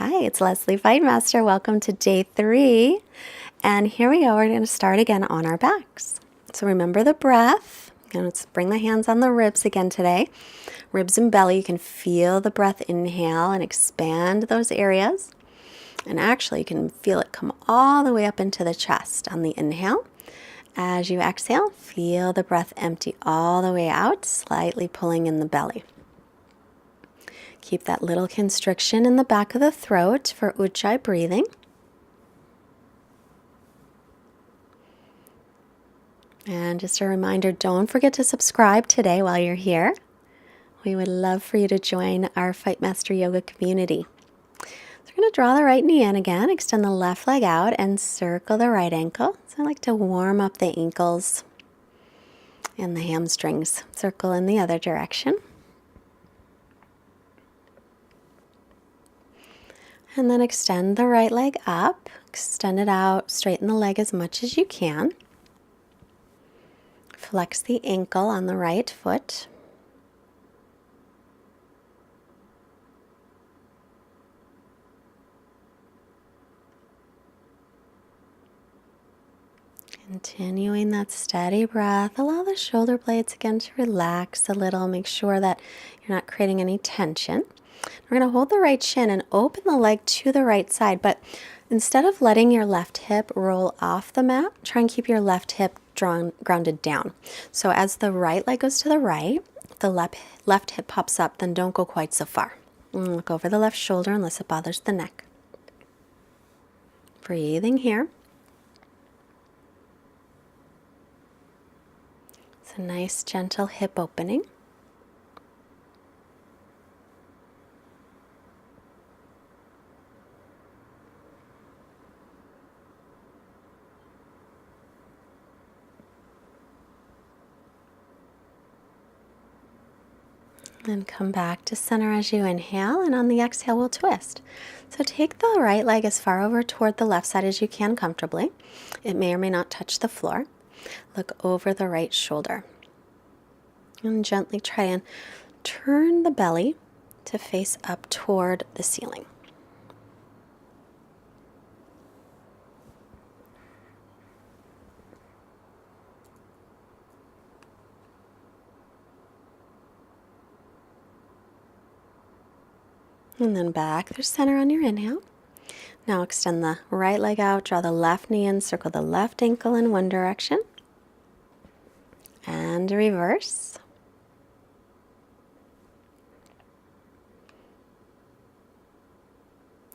Hi, it's Leslie Fightmaster. Welcome to day 3. And here we go. We're going to start again on our backs. So remember the breath. Let's bring the hands on the ribs again today. Ribs and belly. You can feel the breath inhale and expand those areas. And actually, you can feel it come all the way up into the chest on the inhale. As you exhale, feel the breath empty all the way out, slightly pulling in the belly. Keep that little constriction in the back of the throat for Ujjayi breathing. And just a reminder, don't forget to subscribe today while you're here. We would love for you to join our Fightmaster Yoga community. So we're going to draw the right knee in again, extend the left leg out, and circle the right ankle. So I like to warm up the ankles and the hamstrings. Circle in the other direction. And then extend the right leg up, extend it out, straighten the leg as much as you can. Flex the ankle on the right foot. Continuing that steady breath, allow the shoulder blades again to relax a little. Make sure that you're not creating any tension. We're going to hold the right shin and open the leg to the right side, but instead of letting your left hip roll off the mat, try and keep your left hip grounded down. So as the right leg goes to the right, the left hip pops up, then don't go quite so far. Look over the left shoulder unless it bothers the neck. Breathing here. It's a nice gentle hip opening. And come back to center as you inhale, and on the exhale we'll twist. So take the right leg as far over toward the left side as you can comfortably. It may or may not touch the floor. Look over the right shoulder. And gently try and turn the belly to face up toward the ceiling. And then back through center on your inhale. Now extend the right leg out, draw the left knee in, circle the left ankle in one direction. And reverse.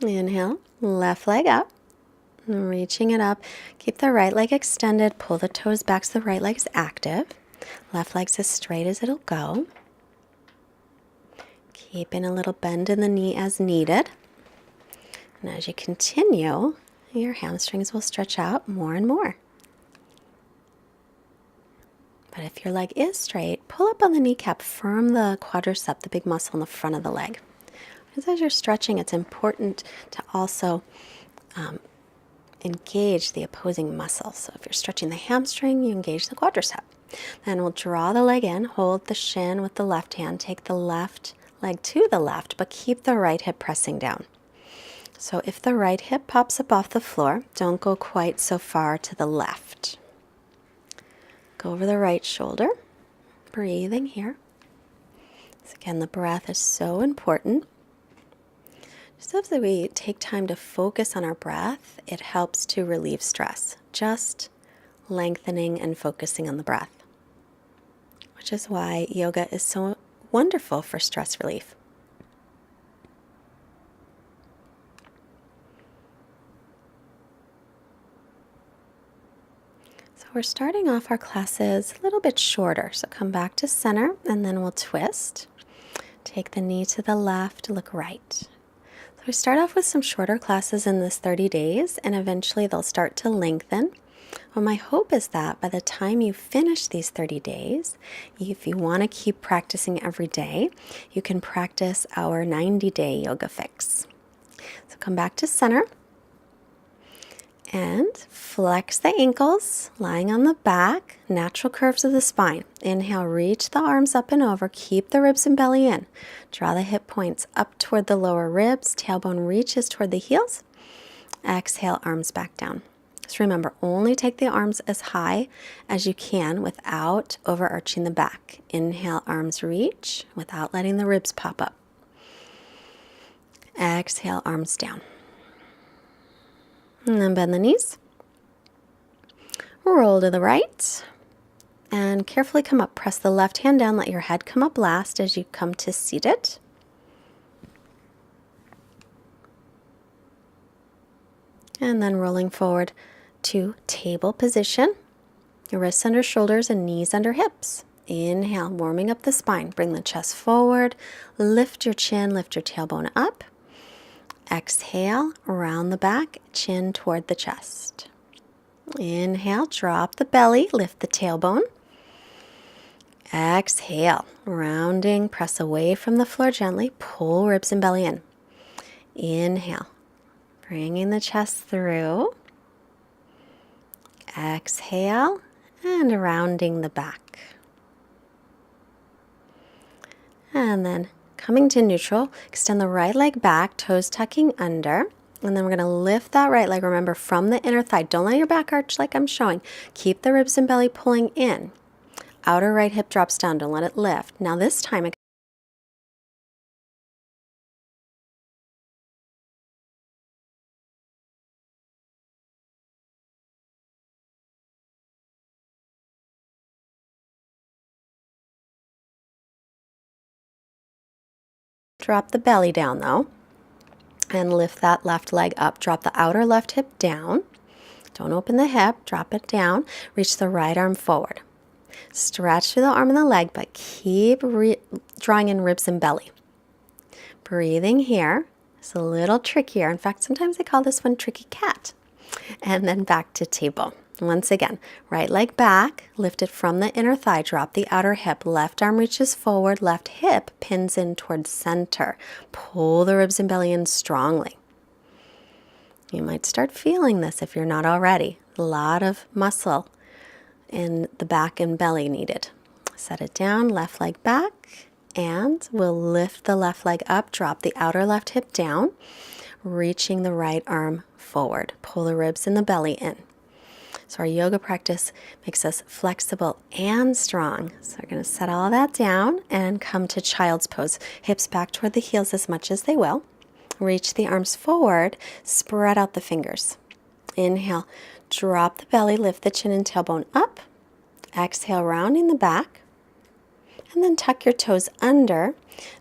Inhale, left leg up, reaching it up. Keep the right leg extended, pull the toes back so the right leg's active. Left leg's as straight as it'll go. Keeping a little bend in the knee as needed. And as you continue, your hamstrings will stretch out more and more. But if your leg is straight, pull up on the kneecap, firm the quadricep, the big muscle in the front of the leg. Because as you're stretching, it's important to also engage the opposing muscle. So if you're stretching the hamstring, you engage the quadricep. Then we'll draw the leg in, hold the shin with the left hand, take the left leg to the left, but keep the right hip pressing down. So if the right hip pops up off the floor, don't go quite so far to the left. Go over the right shoulder, breathing here. So again, the breath is so important. Just as we take time to focus on our breath, it helps to relieve stress. Just lengthening and focusing on the breath, which is why yoga is so wonderful for stress relief. So we're starting off our classes a little bit shorter. So come back to center and then we'll twist. Take the knee to the left, look right. So we start off with some shorter classes in this 30 days and eventually they'll start to lengthen. Well, my hope is that by the time you finish these 30 days, if you want to keep practicing every day, you can practice our 90-day yoga fix. So come back to center And flex the ankles, lying on the back, natural curves of the spine. Inhale, reach the arms up and over, keep the ribs and belly in. Draw the hip points up toward the lower ribs, tailbone reaches toward the heels. Exhale, arms back down. So remember, only take the arms as high as you can without overarching the back. Inhale, arms reach without letting the ribs pop up. Exhale, arms down. And then bend the knees. Roll to the right. And carefully come up. Press the left hand down. Let your head come up last as you come to seated. And then rolling forward to table position. Your wrists under shoulders and knees under hips. Inhale, warming up the spine. Bring the chest forward. Lift your chin, lift your tailbone up. Exhale, round the back, chin toward the chest. Inhale, drop the belly, lift the tailbone. Exhale, rounding, press away from the floor gently, pull ribs and belly in. Inhale, bringing the chest through. Exhale, and rounding the back. And then coming to neutral, extend the right leg back, toes tucking under. And then we're going to lift that right leg, remember, from the inner thigh. Don't let your back arch like I'm showing. Keep the ribs and belly pulling in. Outer right hip drops down. Don't let it lift. Now this time, drop the belly down though. And lift that left leg up. Drop the outer left hip down. Don't open the hip. Drop it down. Reach the right arm forward. Stretch through the arm and the leg, but keep drawing in ribs and belly. Breathing here. It's a little trickier. In fact, sometimes I call this one tricky cat. And then back to table. Once again, right leg back, lift it from the inner thigh, drop the outer hip, left arm reaches forward, left hip pins in towards center. Pull the ribs and belly in strongly. You might start feeling this if you're not already. A lot of muscle in the back and belly needed. Set it down, left leg back, and we'll lift the left leg up, drop the outer left hip down, reaching the right arm forward. Pull the ribs and the belly in. So our yoga practice makes us flexible and strong. So we're going to set all that down and come to child's pose. Hips back toward the heels as much as they will. Reach the arms forward, spread out the fingers. Inhale, drop the belly, lift the chin and tailbone up. Exhale, rounding the back. And then tuck your toes under.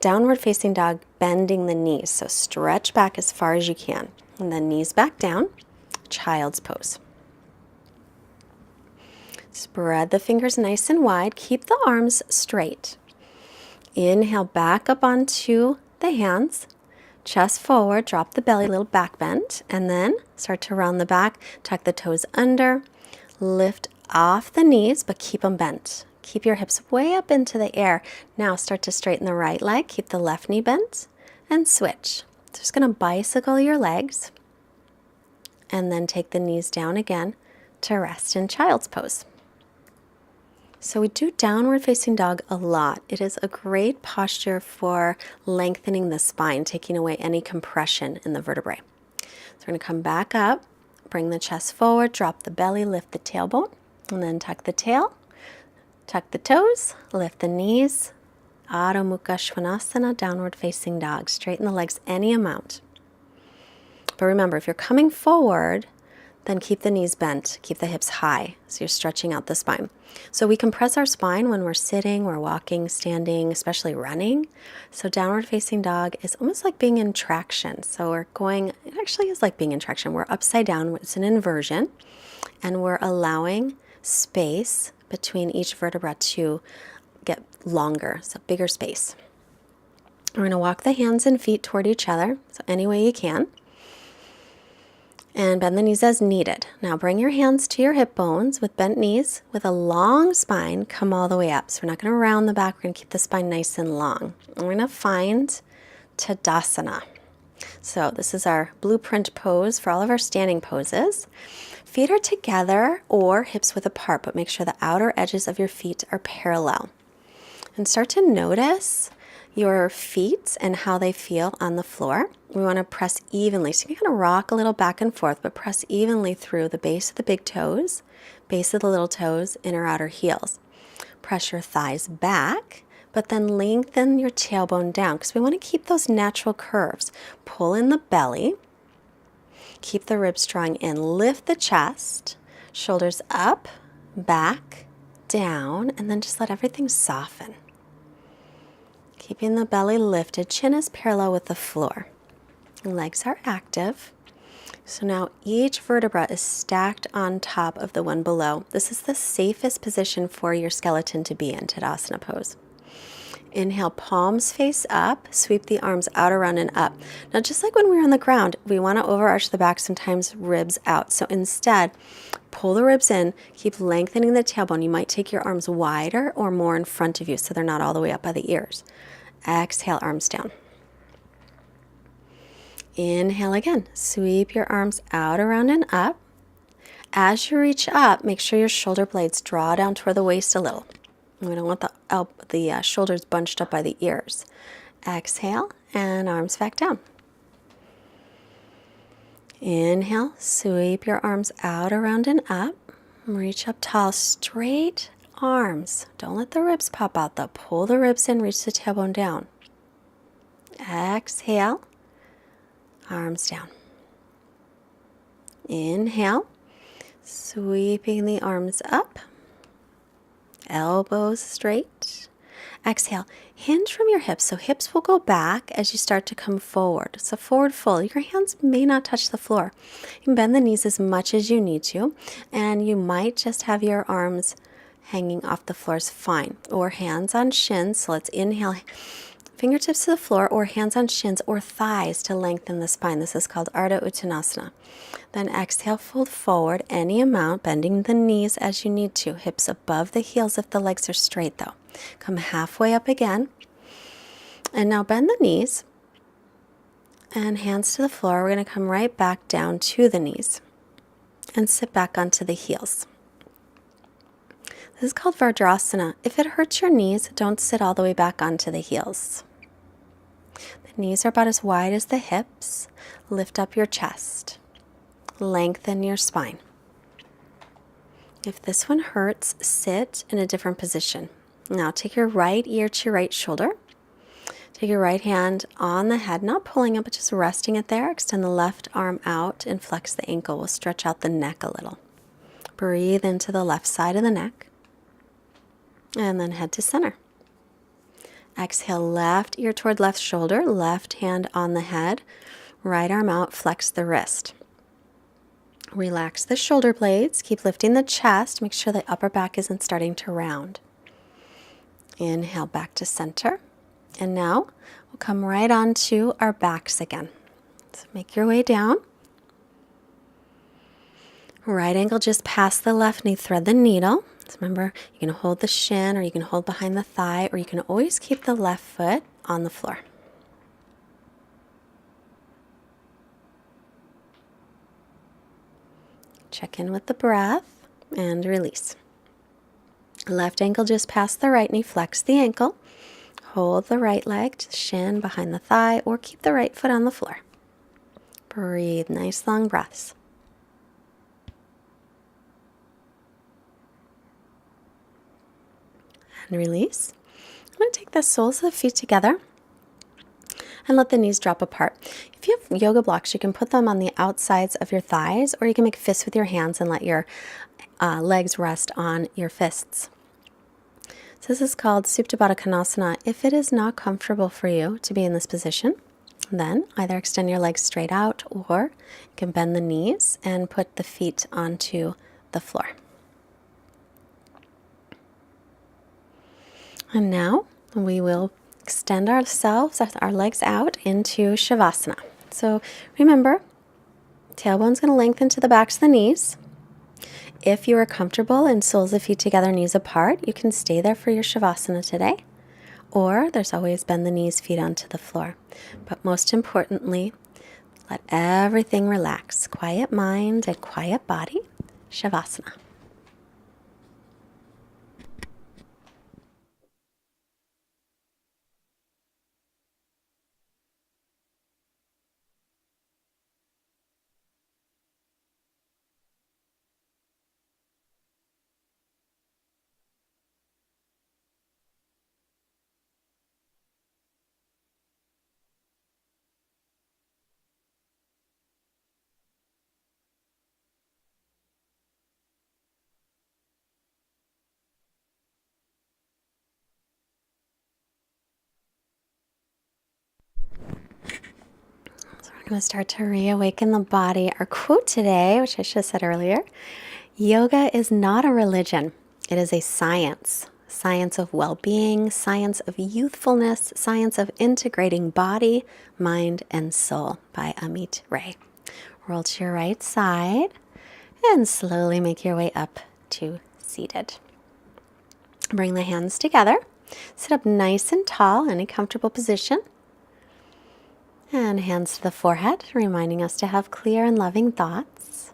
Downward facing dog, bending the knees. So stretch back as far as you can. And then knees back down, child's pose. Spread the fingers nice and wide. Keep the arms straight. Inhale, back up onto the hands. Chest forward, drop the belly, little back bend. And then start to round the back. Tuck the toes under. Lift off the knees, but keep them bent. Keep your hips way up into the air. Now start to straighten the right leg. Keep the left knee bent. And switch. Just going to bicycle your legs. And then take the knees down again to rest in child's pose. So we do downward facing dog a lot. It is a great posture for lengthening the spine, taking away any compression in the vertebrae. So we're going to come back up, bring the chest forward, drop the belly, lift the tailbone, and then tuck the tail, tuck the toes, lift the knees. Adho Mukha Svanasana, downward facing dog. Straighten the legs any amount. But remember, if you're coming forward, then keep the knees bent, keep the hips high, so you're stretching out the spine. So we compress our spine when we're sitting, we're walking, standing, especially running. So downward facing dog is almost like being in traction. So we're going, it actually is like being in traction. We're upside down, it's an inversion, and we're allowing space between each vertebra to get longer, so bigger space. We're going to walk the hands and feet toward each other, so any way you can. And bend the knees as needed. Now bring your hands to your hip bones with bent knees. With a long spine, come all the way up. So we're not going to round the back. We're going to keep the spine nice and long. And we're going to find Tadasana. So this is our blueprint pose for all of our standing poses. Feet are together or hips width apart, but make sure the outer edges of your feet are parallel. And start to notice your feet and how they feel on the floor. We want to press evenly. So you can kind of rock a little back and forth, but press evenly through the base of the big toes, base of the little toes, inner outer heels. Press your thighs back, but then lengthen your tailbone down because we want to keep those natural curves. Pull in the belly. Keep the ribs drawing in. Lift the chest, shoulders up, back, down, and then just let everything soften. Keeping the belly lifted, chin is parallel with the floor. Legs are active. So now each vertebra is stacked on top of the one below. This is the safest position for your skeleton to be in, Tadasana pose. Inhale, palms face up, sweep the arms out, around, and up. Now, just like when we're on the ground, we want to overarch the back, sometimes ribs out. So instead, pull the ribs in, keep lengthening the tailbone. You might take your arms wider or more in front of you so they're not all the way up by the ears. Exhale, arms down. Inhale again. Sweep your arms out, around, and up. As you reach up, make sure your shoulder blades draw down toward the waist a little. We don't want the shoulders bunched up by the ears. Exhale, and arms back down. Inhale, sweep your arms out, around, and up. Reach up tall, straight arms. Don't let the ribs pop out though. Pull the ribs in, reach the tailbone down. Exhale. Arms down. Inhale, sweeping the arms up, elbows straight. Exhale, hinge from your hips. So hips will go back as you start to come forward. So forward fold. Your hands may not touch the floor. You can bend the knees as much as you need to, and you might just have your arms hanging off the floor is fine. Or hands on shins. So let's inhale. Fingertips to the floor, or hands on shins or thighs to lengthen the spine. This is called Ardha Uttanasana. Then exhale, fold forward any amount, bending the knees as you need to. Hips above the heels if the legs are straight though. Come halfway up again. And now bend the knees. And hands to the floor. We're going to come right back down to the knees. And sit back onto the heels. This is called Vajrasana. If it hurts your knees, don't sit all the way back onto the heels. The knees are about as wide as the hips. Lift up your chest. Lengthen your spine. If this one hurts, sit in a different position. Now take your right ear to your right shoulder. Take your right hand on the head, not pulling it, but just resting it there. Extend the left arm out and flex the ankle. We'll stretch out the neck a little. Breathe into the left side of the neck. And then head to center. Exhale, left ear toward left shoulder, left hand on the head, right arm out, flex the wrist. Relax the shoulder blades, keep lifting the chest, make sure the upper back isn't starting to round. Inhale back to center. And now we'll come right onto our backs again. So make your way down. Right ankle just past the left knee, thread the needle. So remember, you can hold the shin or you can hold behind the thigh, or you can always keep the left foot on the floor. Check in with the breath and release. Left ankle just past the right knee, flex the ankle. Hold the right leg to the shin behind the thigh, or keep the right foot on the floor. Breathe, nice long breaths. And release. I'm going to take the soles of the feet together and let the knees drop apart. If you have yoga blocks, you can put them on the outsides of your thighs, or you can make fists with your hands and let your legs rest on your fists. So this is called Supta Baddha Konasana. If it is not comfortable for you to be in this position, then either extend your legs straight out, or you can bend the knees and put the feet onto the floor. And now we will extend ourselves, our legs out into Shavasana. So remember, tailbone's going to lengthen to the backs of the knees. If you are comfortable in soles of feet together, knees apart, you can stay there for your Shavasana today. Or there's always bend the knees, feet onto the floor. But most importantly, Let everything relax. Quiet mind and quiet body. Shavasana. We're going to start to reawaken the body. Our quote today, which I should have said earlier, yoga is not a religion. It is a science. Science of well-being, science of youthfulness, science of integrating body, mind, and soul by Amit Ray. Roll to your right side and slowly make your way up to seated. Bring the hands together. Sit up nice and tall in a comfortable position. And hands to the forehead, reminding us to have clear and loving thoughts.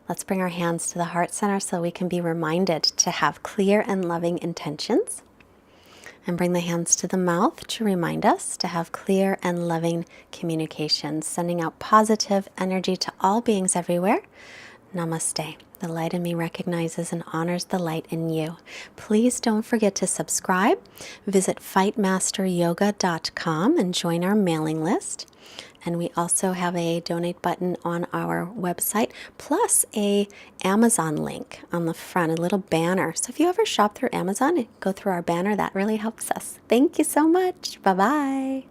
Let's bring our hands to the heart center so we can be reminded to have clear and loving intentions. And bring the hands to the mouth to remind us to have clear and loving communications, sending out positive energy to all beings everywhere. Namaste. The light in me recognizes and honors the light in you. Please don't forget to subscribe. Visit fightmasteryoga.com and join our mailing list. And we also have a donate button on our website, plus a Amazon link on the front, a little banner. So if you ever shop through Amazon, go through our banner. That really helps us. Thank you so much. Bye-bye.